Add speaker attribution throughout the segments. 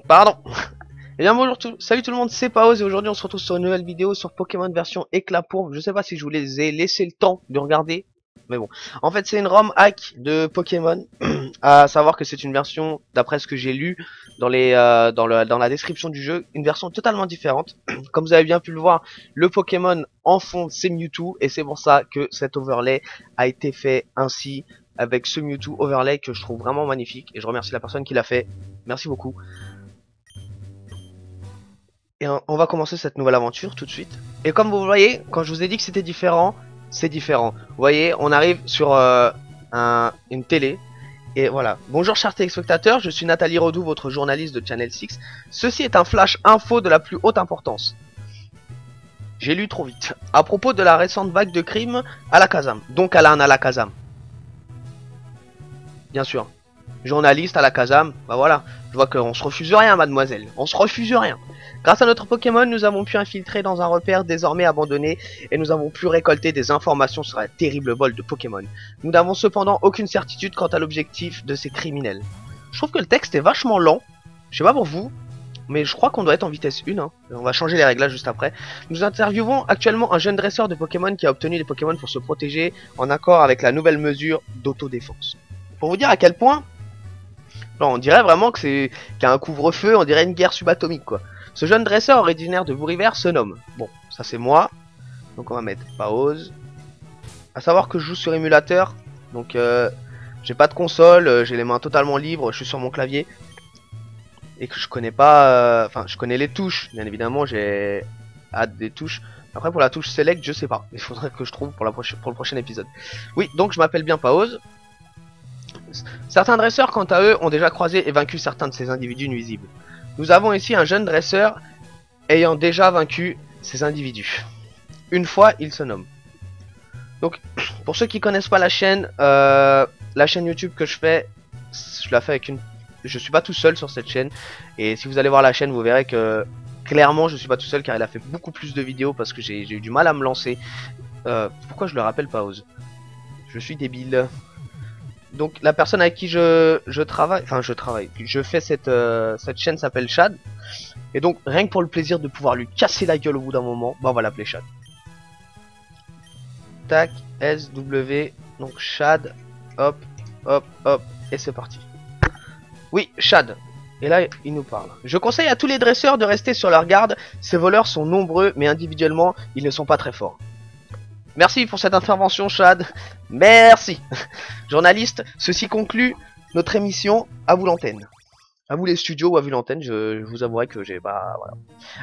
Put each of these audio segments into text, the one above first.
Speaker 1: Pardon. Et bien bonjour salut tout le monde, c'est Paos et aujourd'hui on se retrouve sur une nouvelle vidéo sur Pokémon version éclat pourpre. Je sais pas si je vous les ai laissé le temps de regarder, mais bon. En fait c'est une ROM hack de Pokémon, à savoir que c'est une version, d'après ce que j'ai lu dans la description du jeu, une version totalement différente. Comme vous avez bien pu le voir, le Pokémon en fond c'est Mewtwo et c'est pour ça que cet overlay a été fait ainsi, avec ce Mewtwo overlay que je trouve vraiment magnifique et je remercie la personne qui l'a fait. Merci beaucoup. Et on va commencer cette nouvelle aventure tout de suite. Et comme vous voyez, quand je vous ai dit que c'était différent, c'est différent. Vous voyez, on arrive sur une télé. Et voilà. Bonjour chers téléspectateurs, je suis Nathalie Redoux, votre journaliste de Channel 6. Ceci est un flash info de la plus haute importance. J'ai lu trop vite. À propos de la récente vague de crimes à la Kazam. Donc Alan à la Kazam. Bien sûr. Journaliste à la Kazam. Bah voilà. Je vois qu'on se refuse rien, mademoiselle. On se refuse rien. Grâce à notre Pokémon, nous avons pu infiltrer dans un repère désormais abandonné et nous avons pu récolter des informations sur la terrible vol de Pokémon. Nous n'avons cependant aucune certitude quant à l'objectif de ces criminels. Je trouve que le texte est vachement lent. Je sais pas pour vous, mais je crois qu'on doit être en vitesse 1. On va changer les réglages juste après. Nous interviewons actuellement un jeune dresseur de Pokémon qui a obtenu des Pokémon pour se protéger en accord avec la nouvelle mesure d'autodéfense. Pour vous dire à quel point, on dirait vraiment que c'est qu'il y a un couvre-feu, on dirait une guerre subatomique quoi. Ce jeune dresseur originaire de Bourriver se nomme. Bon, ça c'est moi. Donc on va mettre pause. A savoir que je joue sur émulateur. Donc j'ai pas de console, j'ai les mains totalement libres, je suis sur mon clavier. Et que je connais pas... Enfin, je connais les touches, bien évidemment, j'ai hâte des touches. Après pour la touche select, je sais pas. Il faudrait que je trouve pour le prochain épisode. Oui, donc je m'appelle bien Paos. Certains dresseurs, quant à eux, ont déjà croisé et vaincu certains de ces individus nuisibles. Nous avons ici un jeune dresseur ayant déjà vaincu ces individus. Une fois, il se nomme. Donc, pour ceux qui connaissent pas la chaîne YouTube que je fais, je la fais avec une... Je suis pas tout seul sur cette chaîne. Et si vous allez voir la chaîne, vous verrez que clairement, je suis pas tout seul car il a fait beaucoup plus de vidéos parce que j'ai eu du mal à me lancer. Pourquoi je le rappelle pas, Ose? Je suis débile. Donc la personne avec qui je travaille, je fais cette chaîne s'appelle Chad. Et donc rien que pour le plaisir de pouvoir lui casser la gueule au bout d'un moment, bah on va l'appeler Chad. Tac, SW, donc Chad, hop, hop, hop, et c'est parti. Oui, Chad. Et là, il nous parle. Je conseille à tous les dresseurs de rester sur leur garde. Ces voleurs sont nombreux, mais individuellement, ils ne sont pas très forts. Merci pour cette intervention, Chad. Merci. Journaliste, ceci conclut notre émission. À vous l'antenne. À vous les studios ou à vous l'antenne, je vous avouerai que j'ai pas... Voilà.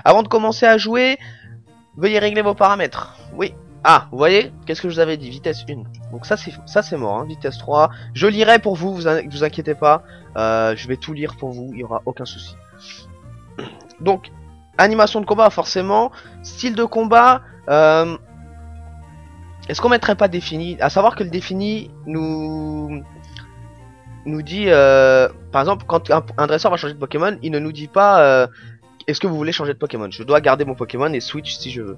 Speaker 1: Avant de commencer à jouer, veuillez régler vos paramètres. Oui. Ah, vous voyez, qu'est-ce que je vous avais dit? Vitesse 1. Donc ça c'est mort, hein. Vitesse 3. Je lirai pour vous, vous inquiétez pas. Je vais tout lire pour vous, il n'y aura aucun souci. Donc, animation de combat forcément. Style de combat... Est-ce qu'on mettrait pas défini? À savoir que le défini nous dit, par exemple, quand un dresseur va changer de Pokémon, il ne nous dit pas est-ce que vous voulez changer de Pokémon. Je dois garder mon Pokémon et switch si je veux.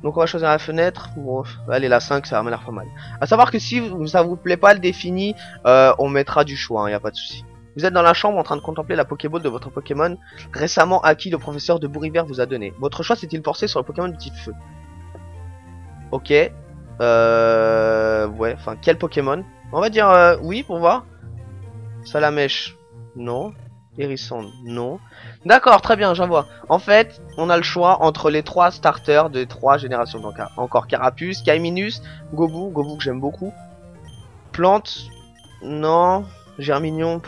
Speaker 1: Donc on va choisir la fenêtre. Bon, allez, la 5, ça va m'air pas mal. À savoir que si ça vous plaît pas le défini, on mettra du choix, y a pas de souci. Vous êtes dans la chambre en train de contempler la Pokéball de votre Pokémon récemment acquis, le professeur de Bourriver vous a donné. Votre choix s'est-il porté sur le Pokémon de type feu? Ok. Ouais, enfin, quel Pokémon? On va dire oui pour voir. Salamèche, non. Hérissande, non. D'accord, très bien, j'en vois. En fait, on a le choix entre les 3 starters de 3 générations. Donc, encore Carapuce, Kaiminus, Gobu que j'aime beaucoup. Plante, non. Germignon,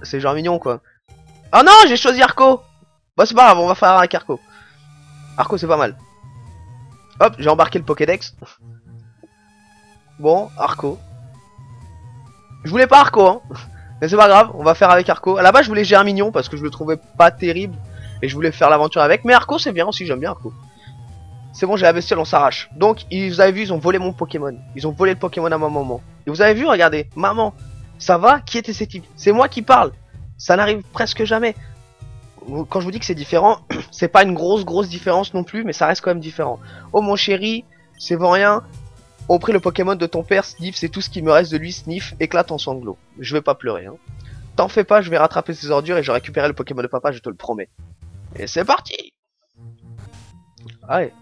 Speaker 1: c'est Germignon quoi. Ah non, j'ai choisi Arco. Bah, c'est pas grave, on va faire avec Arco. Arco, c'est pas mal. Hop, j'ai embarqué le Pokédex. Bon, Arco. Je voulais pas Arco, hein. Mais c'est pas grave, on va faire avec Arco. À la base, je voulais Germignon parce que je le trouvais pas terrible. Et je voulais faire l'aventure avec. Mais Arco, c'est bien aussi, j'aime bien Arco. C'est bon, j'ai la bestiole, on s'arrache. Donc, vous avez vu, ils ont volé mon Pokémon. Ils ont volé le Pokémon à ma maman. Et vous avez vu, regardez, maman, ça va? Qui étaient ces types? C'est moi qui parle. Ça n'arrive presque jamais. Quand je vous dis que c'est différent, c'est pas une grosse différence non plus, mais ça reste quand même différent. Oh mon chéri, c'est rien. Au pris le Pokémon de ton père, Sniff, c'est tout ce qui me reste de lui, Sniff, éclate en sanglots. Je vais pas pleurer, hein. T'en fais pas, je vais rattraper ces ordures et je récupérerai le Pokémon de papa, je te le promets. Et c'est parti. Allez.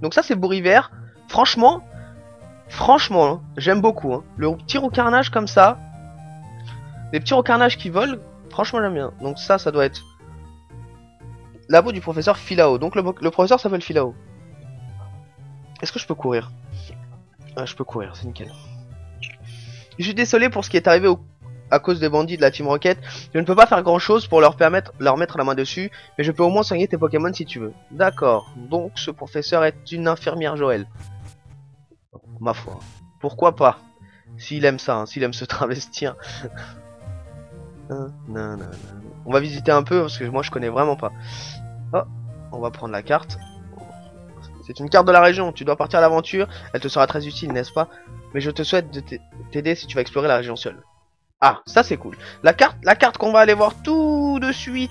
Speaker 1: Donc ça c'est Bourriver. Franchement, hein, j'aime beaucoup. Hein. Le petit roucarnage comme ça. Les petits roucarnages qui volent, franchement j'aime bien. Donc ça doit être labo du professeur Philao. Donc le professeur s'appelle Philao. Est-ce que je peux courir? Ah, je peux courir, c'est nickel. Je suis désolé pour ce qui est arrivé à cause des bandits de la Team Rocket. Je ne peux pas faire grand chose pour leur mettre la main dessus, mais je peux au moins soigner tes Pokémon si tu veux. D'accord, donc ce professeur est une infirmière Joël. Ma foi, pourquoi pas? S'il aime ça, hein, s'il aime se travestir. On va visiter un peu parce que moi je connais vraiment pas. Oh, on va prendre la carte. C'est une carte de la région, tu dois partir à l'aventure, elle te sera très utile, n'est-ce pas? Mais je te souhaite de t'aider si tu vas explorer la région seule. Ah, ça c'est cool. La carte qu'on va aller voir tout de suite,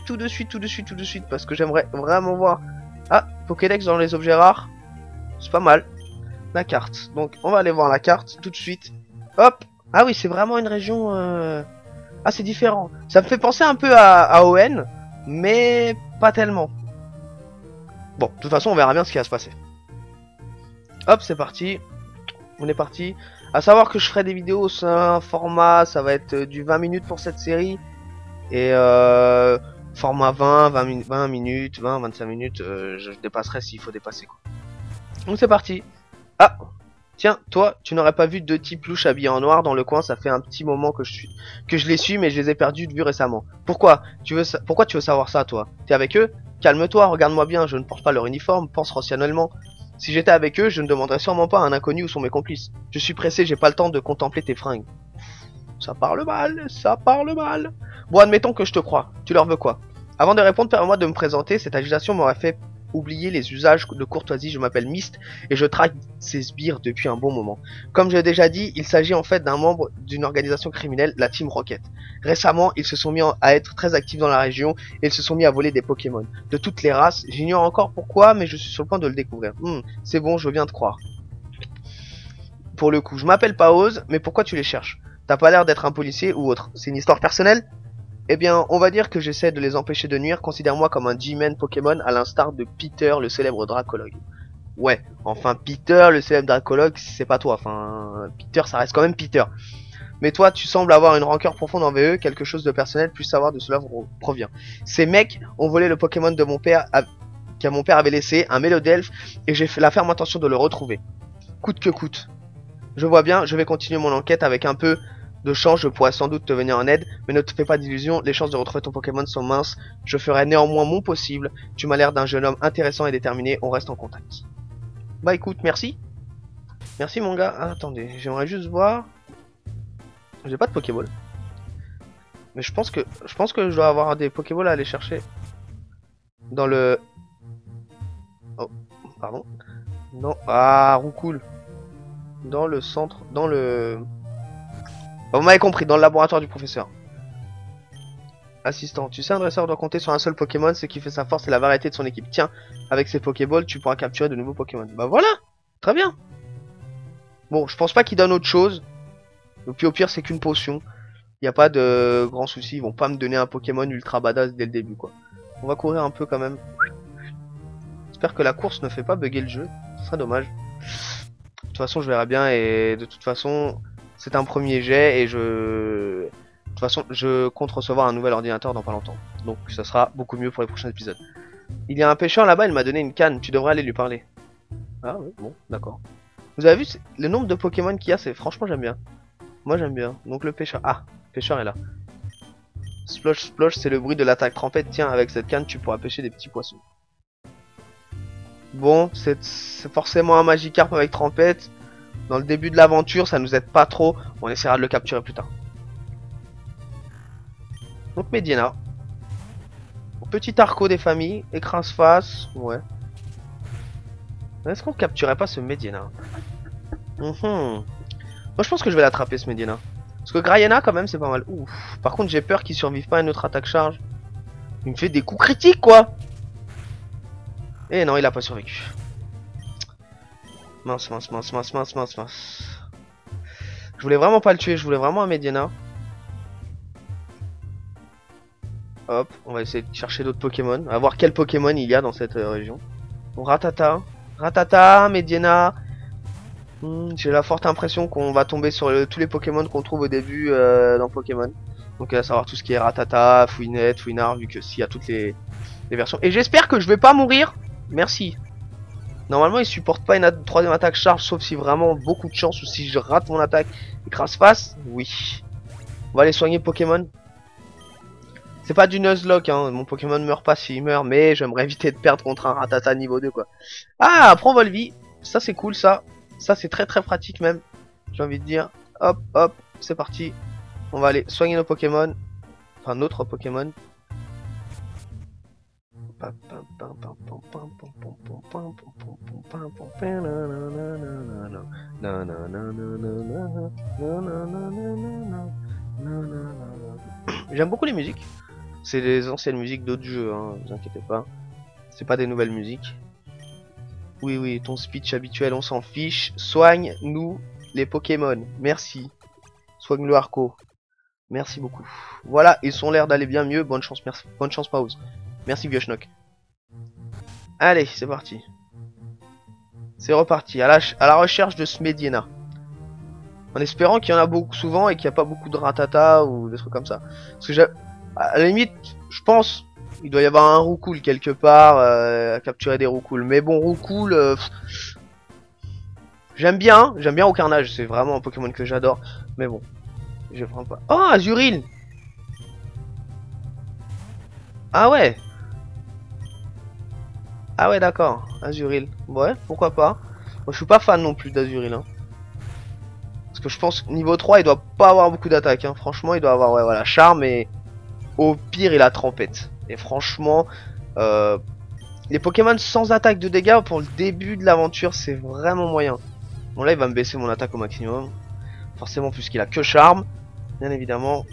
Speaker 1: parce que j'aimerais vraiment voir. Ah, Pokédex dans les objets rares. C'est pas mal. La carte. Donc, on va aller voir la carte tout de suite. Hop. Ah oui, c'est vraiment une région... Ah, c'est différent. Ça me fait penser un peu à ON, mais pas tellement. Bon, de toute façon, on verra bien ce qui va se passer. Hop, c'est parti. On est parti. À savoir que je ferai des vidéos, c'est un format, ça va être du 20 minutes pour cette série. Et format 20 minutes, 25 minutes, je dépasserai s'il faut dépasser quoi. Donc c'est parti. Ah, tiens, toi, tu n'aurais pas vu deux types louches habillés en noir dans le coin, ça fait un petit moment que je les suis, mais je les ai perdus de vue récemment. Pourquoi tu veux savoir ça, toi? T'es avec eux? Calme-toi, regarde-moi bien, je ne porte pas leur uniforme, pense rationnellement. Si j'étais avec eux, je ne demanderais sûrement pas à un inconnu où sont mes complices. Je suis pressé, j'ai pas le temps de contempler tes fringues. Ça parle mal, ça parle mal. Bon, admettons que je te crois. Tu leur veux quoi? Avant de répondre, permets-moi de me présenter. Cette agitation m'aurait fait oublier les usages de courtoisie. Je m'appelle Myst et je traque ces sbires depuis un bon moment. Comme je l'ai déjà dit, il s'agit en fait d'un membre d'une organisation criminelle, la Team Rocket. Récemment, ils se sont mis à être très actifs dans la région et ils se sont mis à voler des Pokémon. De toutes les races, j'ignore encore pourquoi, mais je suis sur le point de le découvrir. C'est bon, je viens de croire. Pour le coup, je m'appelle Paose, mais pourquoi tu les cherches? T'as pas l'air d'être un policier ou autre. C'est une histoire personnelle? Eh bien, on va dire que j'essaie de les empêcher de nuire. Considère-moi comme un G-Man Pokémon à l'instar de Peter, le célèbre dracologue. Ouais, enfin Peter, le célèbre dracologue, c'est pas toi. Enfin, Peter, ça reste quand même Peter. Mais toi, tu sembles avoir une rancœur profonde envers eux, quelque chose de personnel, puis savoir de cela provient. Ces mecs ont volé le Pokémon de mon père, que mon père avait laissé, un Mélodelphe, et j'ai fait la ferme intention de le retrouver. Coûte que coûte. Je vois bien, je vais continuer mon enquête avec un peu de chance, je pourrais sans doute te venir en aide, mais ne te fais pas d'illusions, les chances de retrouver ton Pokémon sont minces, je ferai néanmoins mon possible, tu m'as l'air d'un jeune homme intéressant et déterminé, on reste en contact. Bah écoute, merci. Merci mon gars. Ah, attendez, j'aimerais juste voir... J'ai pas de Pokéball. Mais je pense que je dois avoir des Pokéballs à aller chercher. Dans le... Oh, pardon. Non, ah, Roucoule. Dans le centre, dans le... Vous m'avez compris, dans le laboratoire du professeur. Assistant, tu sais, un dresseur doit compter sur un seul Pokémon, ce qui fait sa force et la variété de son équipe. Tiens, avec ces Pokéballs, tu pourras capturer de nouveaux Pokémon. Bah voilà, très bien. Bon, je pense pas qu'il donne autre chose. Et puis au pire, c'est qu'une potion. Il n'y a pas de grands soucis, ils vont pas me donner un Pokémon ultra badass dès le début, quoi. On va courir un peu quand même. J'espère que la course ne fait pas bugger le jeu, ce serait dommage. De toute façon, je verrai bien et de toute façon... C'est un premier jet et de toute façon, je compte recevoir un nouvel ordinateur dans pas longtemps. Donc ça sera beaucoup mieux pour les prochains épisodes. Il y a un pêcheur là-bas, il m'a donné une canne. Tu devrais aller lui parler. Ah oui, bon, d'accord. Vous avez vu le nombre de Pokémon qu'il y a, c'est franchement j'aime bien. Moi j'aime bien. Donc le pêcheur... Ah, le pêcheur est là. Splosh, splosh, c'est le bruit de l'attaque trempette. Tiens, avec cette canne, tu pourras pêcher des petits poissons. Bon, c'est forcément un Magikarp avec trempette. Dans le début de l'aventure, ça nous aide pas trop. On essaiera de le capturer plus tard. Donc Medina. Petit Arco des familles. Écrase-face. Ouais. Est-ce qu'on capturerait pas ce Medina? Moi je pense que je vais l'attraper ce Medina. Parce que Grayena quand même c'est pas mal. Ouf. Par contre j'ai peur qu'il survive pas à une autre attaque charge. Il me fait des coups critiques quoi. Et non, il a pas survécu. Mince. Je voulais vraiment pas le tuer, je voulais vraiment un Medina. Hop, on va essayer de chercher d'autres Pokémon. On va voir quel Pokémon il y a dans cette région. Bon, Rattata. Rattata, Mediena. J'ai la forte impression qu'on va tomber sur tous les Pokémon qu'on trouve au début dans Pokémon. Donc à savoir tout ce qui est Rattata, Fouinette, Fouinard, vu que s'il y a toutes les versions. Et j'espère que je vais pas mourir. Merci. Normalement il supporte pas une troisième attaque charge, sauf si vraiment beaucoup de chance ou si je rate mon attaque. Écrase face. Oui. On va aller soigner Pokémon. C'est pas du Nuzlocke, hein. Mon Pokémon meurt pas s'il meurt, mais j'aimerais éviter de perdre contre un Rattata niveau 2 quoi. Ah, prends Volvi. Ça c'est cool ça. Ça c'est très pratique même. J'ai envie de dire. Hop, hop, c'est parti. On va aller soigner nos Pokémon. Enfin notre Pokémon. J'aime beaucoup les musiques. C'est les anciennes musiques d'autres jeux, hein, vous inquiétez pas. C'est pas des nouvelles musiques. Oui, oui, ton speech habituel, on s'en fiche. Soigne-nous les Pokémon. Merci. Soigne le Harco. Merci beaucoup. Voilà, ils sont l'air d'aller bien mieux. Bonne chance, merci. Bonne chance, pause. Merci, Biochnock. Allez, c'est parti. C'est reparti. À la recherche de Smediena. En espérant qu'il y en a beaucoup souvent et qu'il n'y a pas beaucoup de Rattata ou des trucs comme ça. Parce que à la limite, je pense, il doit y avoir un Roucoule quelque part à capturer des Roucoules. Mais bon, Roucoule, j'aime bien au carnage. C'est vraiment un Pokémon que j'adore. Mais bon, je prends pas. Oh, Azuril! Ah ouais! Ah ouais, d'accord. Azuril. Ouais, pourquoi pas. Moi, je suis pas fan non plus d'Azuril. Hein. Parce que je pense que niveau 3, il doit pas avoir beaucoup d'attaques. Hein. Franchement, il doit avoir, ouais, voilà, charme et au pire, il a Trempette. Et franchement, les Pokémon sans attaque de dégâts pour le début de l'aventure, c'est vraiment moyen. Bon, là, il va me baisser mon attaque au maximum. Forcément, puisqu'il a que charme. Bien évidemment.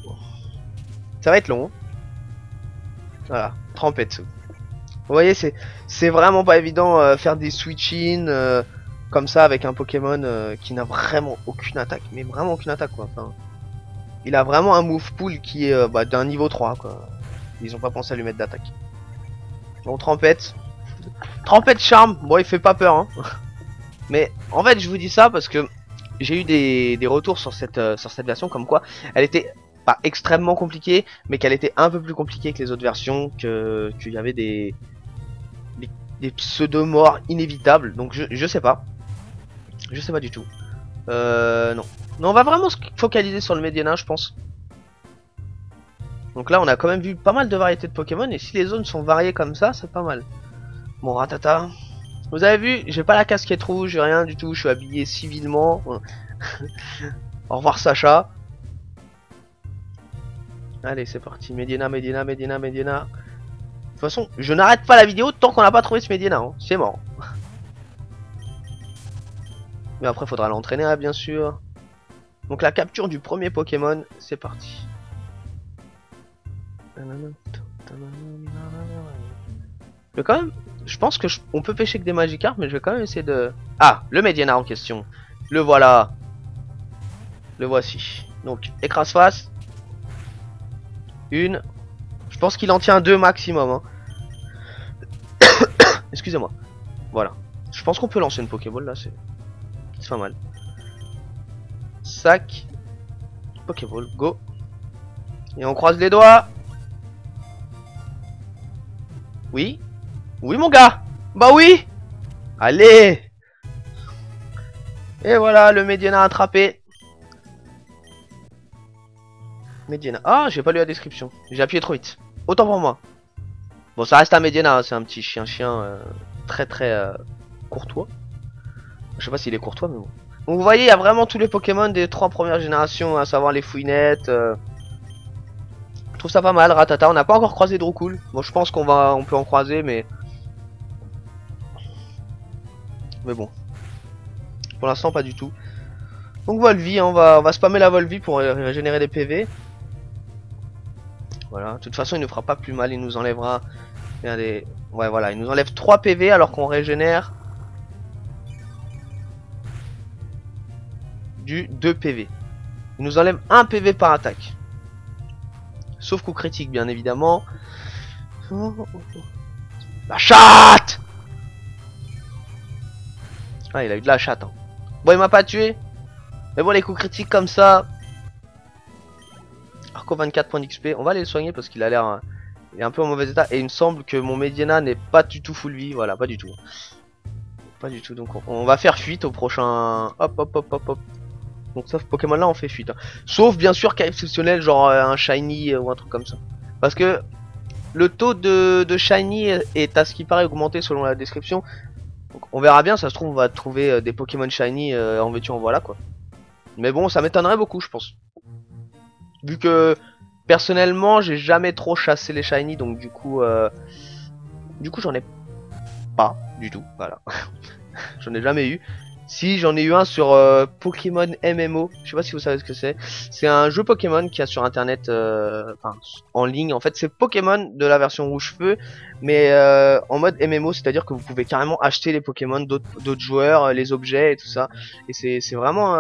Speaker 1: Ça va être long. Voilà, Trempette. Vous voyez, c'est vraiment pas évident faire des switch-in comme ça avec un Pokémon qui n'a vraiment aucune attaque. Mais vraiment aucune attaque, quoi. Enfin, il a vraiment un move pool qui est d'un niveau 3, quoi. Ils ont pas pensé à lui mettre d'attaque. Bon, Trempette. Trempette charme. Bon, il fait pas peur, hein. Mais en fait, je vous dis ça parce que j'ai eu des retours sur cette version comme quoi elle était pas extrêmement compliquée, mais qu'elle était un peu plus compliquée que les autres versions, qu'il y avait des pseudo-morts inévitables. Donc je sais pas. Je sais pas du tout. Non. Non, on va vraiment se focaliser sur le Mediena, je pense. Donc là, on a quand même vu pas mal de variétés de Pokémon, et si les zones sont variées comme ça, c'est pas mal. Bon, Rattata. Vous avez vu, j'ai pas la casquette rouge, j'ai rien du tout, je suis habillé civilement. Au revoir Sacha. Allez, c'est parti. Mediena, Mediena, Mediena, Mediena. De toute façon, je n'arrête pas la vidéo tant qu'on n'a pas trouvé ce Mediena. Hein. C'est mort. Mais après, faudra l'entraîner, hein, bien sûr. Donc la capture du premier Pokémon, c'est parti. Quand même, je pense que on peut pêcher que des Magikarp, mais je vais quand même essayer de... Ah, le Mediena en question. Le voilà. Le voici. Donc, écrase face. Une. Je pense qu'il en tient deux maximum. Hein. Excusez-moi. Voilà. Je pense qu'on peut lancer une Pokéball là, c'est pas mal. Sac. Pokéball, go. Et on croise les doigts. Oui. Oui mon gars. Bah oui. Allez. Et voilà, le Mediena attrapé. Mediena. Ah, j'ai pas lu la description. J'ai appuyé trop vite. Autant pour moi. Bon, ça reste un Mediena, hein. C'est un petit chien très courtois. Je sais pas s'il est courtois, mais bon. Donc vous voyez, il y a vraiment tous les Pokémon des 3 premières générations, à savoir les Fouinettes. Je trouve ça pas mal, Rattata. On n'a pas encore croisé de Roucoule. Bon, je pense on peut en croiser, mais bon. Pour l'instant, pas du tout. Donc Volvi, hein, on va spammer la Volvi pour régénérer des PV. Voilà. De toute façon, il ne fera pas plus mal. Il nous enlèvera. Regardez. Ouais, voilà. Il nous enlève 3 PV alors qu'on régénère du 2 PV. Il nous enlève 1 PV par attaque. Sauf coup critique, bien évidemment. La chatte! Ah, il a eu de la chatte. Hein. Bon, il m'a pas tué. Mais bon, les coups critiques comme ça. Arco 24 points d'XP. On va aller le soigner parce qu'il a l'air. Il est un peu en mauvais état. Et il me semble que mon Medina n'est pas du tout full vie. Voilà, pas du tout. Pas du tout. Donc on va faire fuite au prochain. Hop, hop, hop, hop, hop. Donc sauf Pokémon là, on fait fuite. Hein. Sauf bien sûr cas exceptionnel, genre un Shiny ou un truc comme ça. Parce que le taux de Shiny est à ce qui paraît augmenté selon la description. Donc, on verra bien, ça se trouve on va trouver des Pokémon Shiny en veux-tu en voilà quoi. Mais bon, ça m'étonnerait beaucoup je pense. Vu que personnellement j'ai jamais trop chassé les Shiny, donc du coup j'en ai pas du tout, voilà. J'en ai jamais eu. Si, j'en ai eu un sur Pokémon MMO. Je sais pas si vous savez ce que c'est. C'est un jeu Pokémon qui a sur internet, enfin en ligne. En fait, c'est Pokémon de la version rouge feu, mais en mode MMO, c'est-à-dire que vous pouvez carrément acheter les Pokémon d'autres joueurs, les objets et tout ça. Et c'est vraiment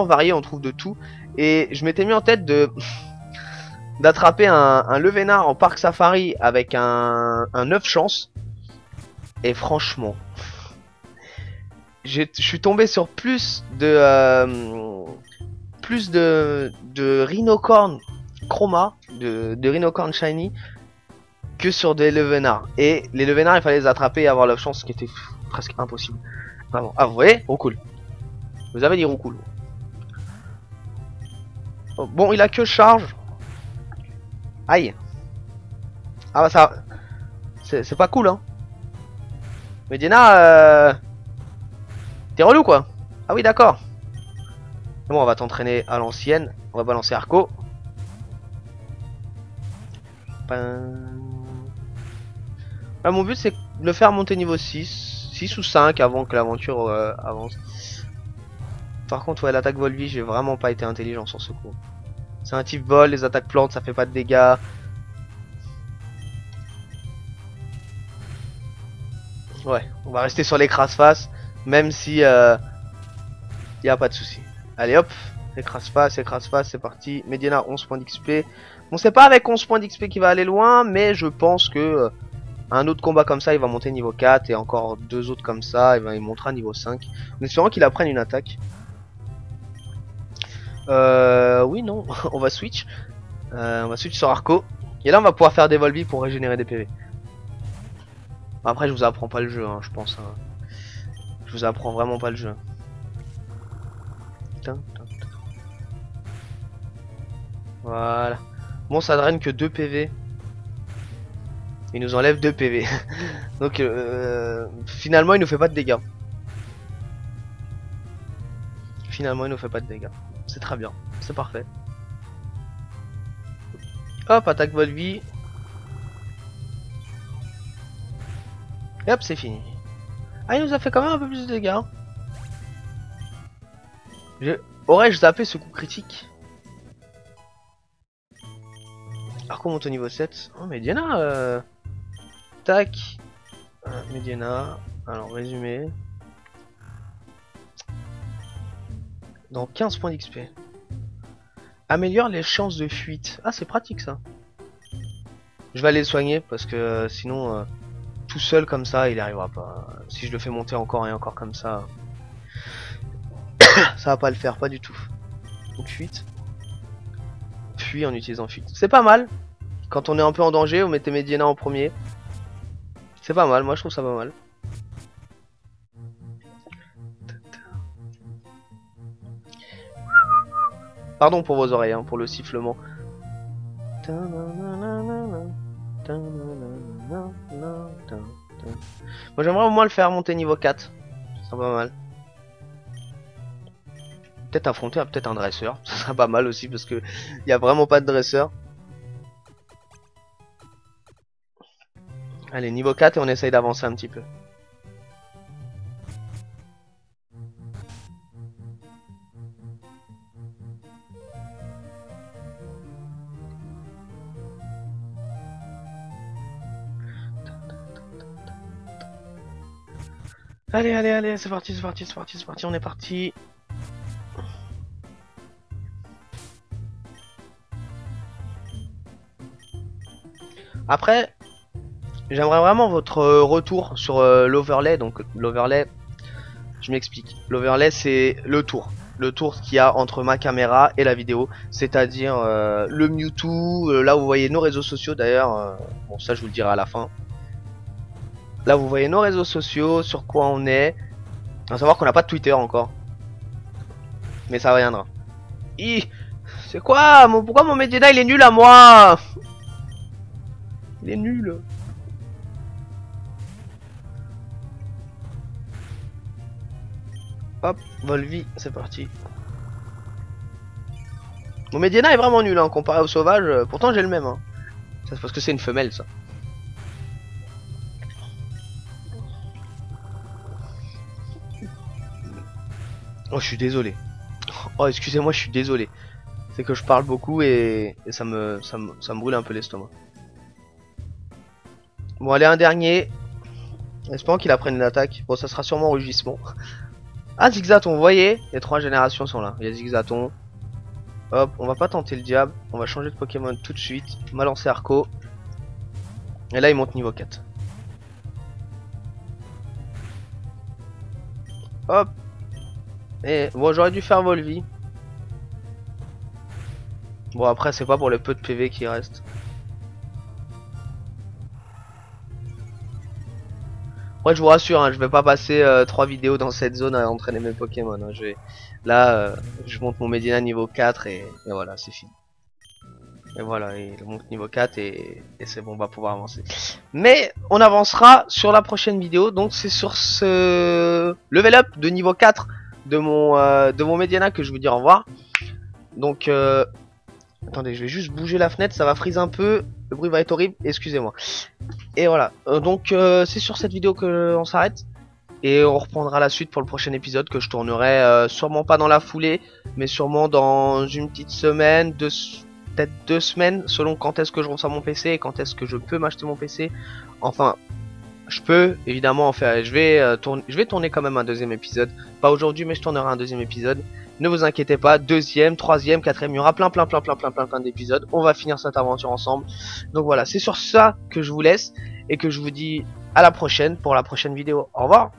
Speaker 1: varié. On trouve de tout. Et je m'étais mis en tête de d'attraper un Levénard en parc safari avec un 9 chances. Et franchement. Je suis tombé sur plus de Rhinocorn Chroma, de Rhinocorn Shiny, que sur des Levenards. Et les Levenards, il fallait les attraper et avoir la chance, qui était presque impossible. Vraiment. Ah, vous voyez, Roucoule. Vous avez dit Roucoule. Oh, bon, il a que charge. Aïe. Ah bah ça, c'est pas cool, hein. Medina, t'es relou quoi. Ah oui, d'accord. Bon, on va t'entraîner à l'ancienne. On va balancer Arco. Là, mon but c'est de le faire monter niveau 6 ou 5 avant que l'aventure avance. Par contre, ouais, l'attaque Volvie, j'ai vraiment pas été intelligent sur ce coup. C'est un type vol, les attaques plantes, ça fait pas de dégâts. Ouais, on va rester sur les crasse-face, même si y a pas de souci. Allez hop, écrase-face, c'est parti. Medina 11 points d'XP. Bon, c'est pas avec 11 points d'XP qu'il va aller loin, mais je pense que un autre combat comme ça, il va monter niveau 4 et encore deux autres comme ça, il montera niveau 5. En espérant qu'il apprenne une attaque. Oui, non, on va switch. On va switch sur Arco. Et là, on va pouvoir faire des Volvies pour régénérer des PV. Après, je vous apprends pas le jeu, hein, je pense. Hein. Je vous apprends vraiment pas le jeu. Voilà. Bon, ça draine que 2 PV. Il nous enlève 2 PV. Donc, finalement, il nous fait pas de dégâts. Finalement, il nous fait pas de dégâts. C'est très bien. C'est parfait. Hop, attaque Volvie. Et hop, c'est fini. Ah, il nous a fait quand même un peu plus de dégâts. Aurais-je zappé ce coup critique? Arco monte au niveau 7. Oh, Mediana. Tac. Mediana. Alors, résumé. Dans 15 points d'XP. Améliore les chances de fuite. Ah, c'est pratique ça. Je vais aller le soigner parce que sinon, tout seul comme ça, il n'y arrivera pas. Si je le fais monter encore et encore comme ça, ça va pas le faire, pas du tout. Donc fuite. Fuit en utilisant fuite. C'est pas mal. Quand on est un peu en danger, vous mettez Medina en premier. C'est pas mal, moi je trouve ça pas mal. Pardon pour vos oreilles, hein, pour le sifflement. Moi j'aimerais au moins le faire monter niveau 4. Ça serait pas mal. Peut-être affronter peut-être un dresseur. Ça serait pas mal aussi parce que il y a vraiment pas de dresseur. Allez, niveau 4 et on essaye d'avancer un petit peu. Allez, allez, allez, c'est parti, c'est parti, c'est parti, c'est parti, on est parti. Après, j'aimerais vraiment votre retour sur l'overlay. Donc l'overlay, je m'explique. L'overlay, c'est le tour. Le tour qu'il y a entre ma caméra et la vidéo. C'est-à-dire le Mewtwo. Là, vous voyez nos réseaux sociaux d'ailleurs. Bon, ça, je vous le dirai à la fin. Là, vous voyez nos réseaux sociaux, sur quoi on est. À savoir qu'on n'a pas de Twitter encore. Mais ça viendra. C'est quoi? Pourquoi mon Medina il est nul à moi? Il est nul. Hop, Volvi, c'est parti. Mon Medina est vraiment nul hein, comparé au sauvage. Pourtant j'ai le même. Hein. Ça c'est parce que c'est une femelle ça. Oh je suis désolé. Oh excusez-moi je suis désolé. C'est que je parle beaucoup et ça me brûle un peu l'estomac. Bon allez un dernier. Espérons qu'il apprenne une attaque. Bon ça sera sûrement rugissement. Ah Zigzaton, vous voyez, les 3 générations sont là. Il y a Zigzaton. Hop, on va pas tenter le diable. On va changer de Pokémon tout de suite. On va lancer Arco. Et là il monte niveau 4. Hop. Et bon j'aurais dû faire Volvi. Bon après c'est pas pour le peu de PV qui reste. Ouais je vous rassure hein, je vais pas passer 3 vidéos dans cette zone à entraîner mes Pokémon hein. Là je monte mon Medina niveau 4 et voilà c'est fini. Et voilà il monte niveau 4 et c'est bon on va pouvoir avancer. Mais on avancera sur la prochaine vidéo. Donc c'est sur ce level up de niveau 4 de mon Medina que je vous dis au revoir. Donc attendez, je vais juste bouger la fenêtre, ça va freeze un peu, le bruit va être horrible, excusez-moi. Et voilà, donc c'est sur cette vidéo que on s'arrête. Et on reprendra la suite pour le prochain épisode que je tournerai sûrement pas dans la foulée, mais sûrement dans une petite semaine, peut-être 2 semaines, selon quand est-ce que je reçois mon PC et quand est-ce que je peux m'acheter mon PC. Enfin, je peux évidemment en faire, je vais tourner quand même un deuxième épisode. Pas aujourd'hui, mais je tournerai un deuxième épisode. Ne vous inquiétez pas, deuxième, troisième, quatrième, il y aura plein d'épisodes. On va finir cette aventure ensemble. Donc voilà, c'est sur ça que je vous laisse et que je vous dis à la prochaine pour la prochaine vidéo. Au revoir.